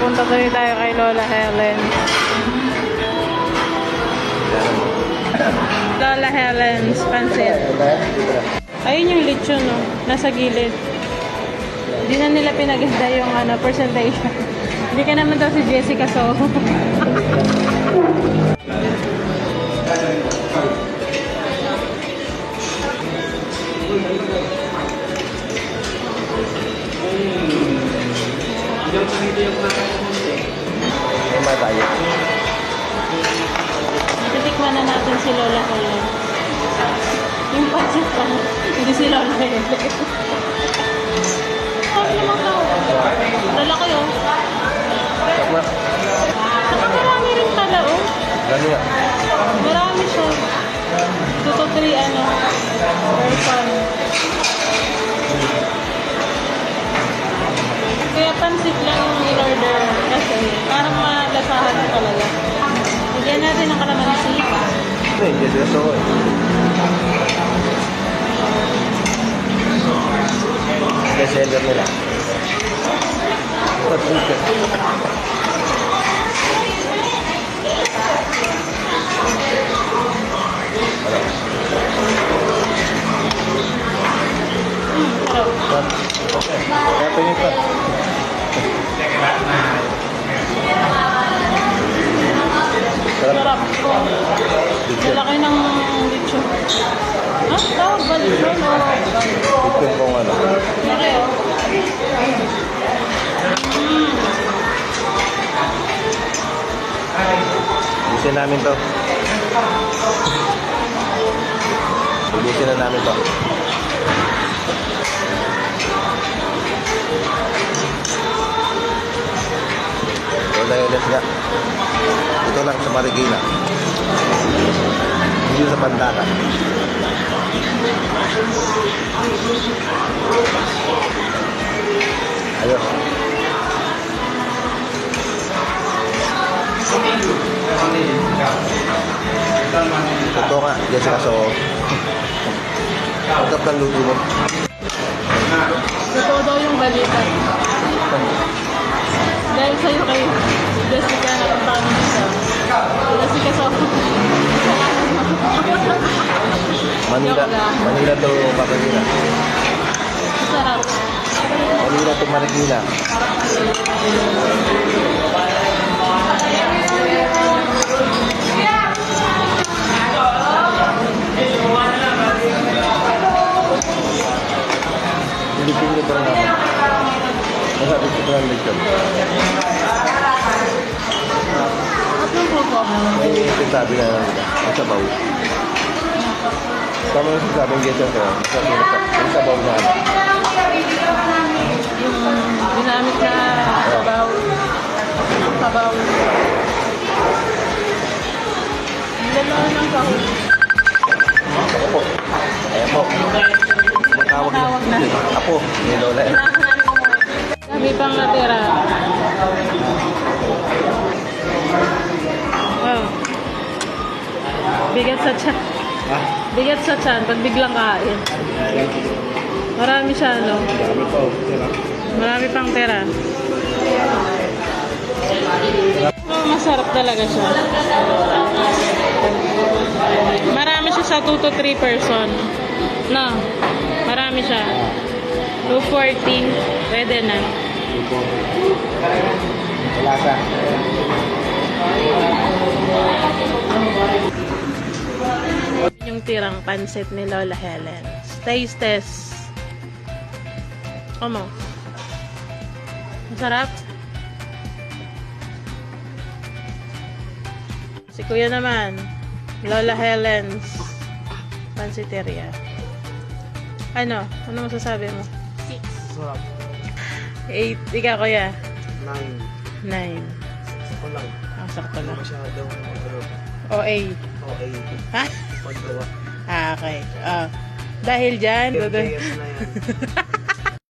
punta tuloy tayo kay Lola Helen. Lola Helen's pansit. Ayun yung lechon, no? Nasa gilid. Hindi na nila pinaganda yung presentation. Hindi ka naman daw si Jessica, so... Titikman na natin si Lola Helen. Yung pansit pa, hindi si Lola Helen. Sabi naman ka, lalaki oh. Saka marami rin pala oh. Marami siya. 2 to 3 person. Kaya pansit lang yung in-order kasi parang malasahan na talaga. Bigyan natin ng kalamansi. Hindi sila so eh. Bestseller nila. Kaya tingin pa. Sarap. Malaki ng lechon. Ha? Tawag ba lechon o? Lechon kung ano. Laki oh. Ubusin namin to. Ubusin na namin to. Lola Helen's nga. Ito lang sa Marikina. Hindi sa Pandaka. Ayos. Ito nga, Jessica, so pagkap ng luto mo. Totoo daw yung balita. Dahil sa'yo kay Jessica na puntahan mo siya. Jessica sa Manila to Marikina. sarap. Manila to Marikina. Pilipino pa rin ako. Masabi ko ng lechon. At yung pupo. May sinasabi na ang sabaw. Tama yung sinasabi ng lechon ko. Ang sabaw na ano. Yung ginamit na sabaw. Sabaw. Ang lalaw ng kahon. Ako po. Ayan po. Matawag na. Apo. Ni Lola. Sabi pang natira. Wow. Bigat sa tiyan. Ha? Bigat sa tiyan pag biglang kain. Marami siya, no? Marami po. Marami pang tira. Oh, masarap talaga siya. Marami siya sa 2 to 3 person. No? Marami siya. 240. Pwede na. Lasa. Yung tirang pansit ni Lola Helen. Taste test. Ano? Masarap? Si Kuya naman. Lola Helen's Pansiteria. Ano? Ano masasabi mo? 6. Sarap. 8. Ikaw, Kuya? 9. 9. Sakto lang. Ah, sakto lang. Masyadong OA. okay. Ha? Paggawa. Ah, okay. Ah, dahil dyan, Yes na yan.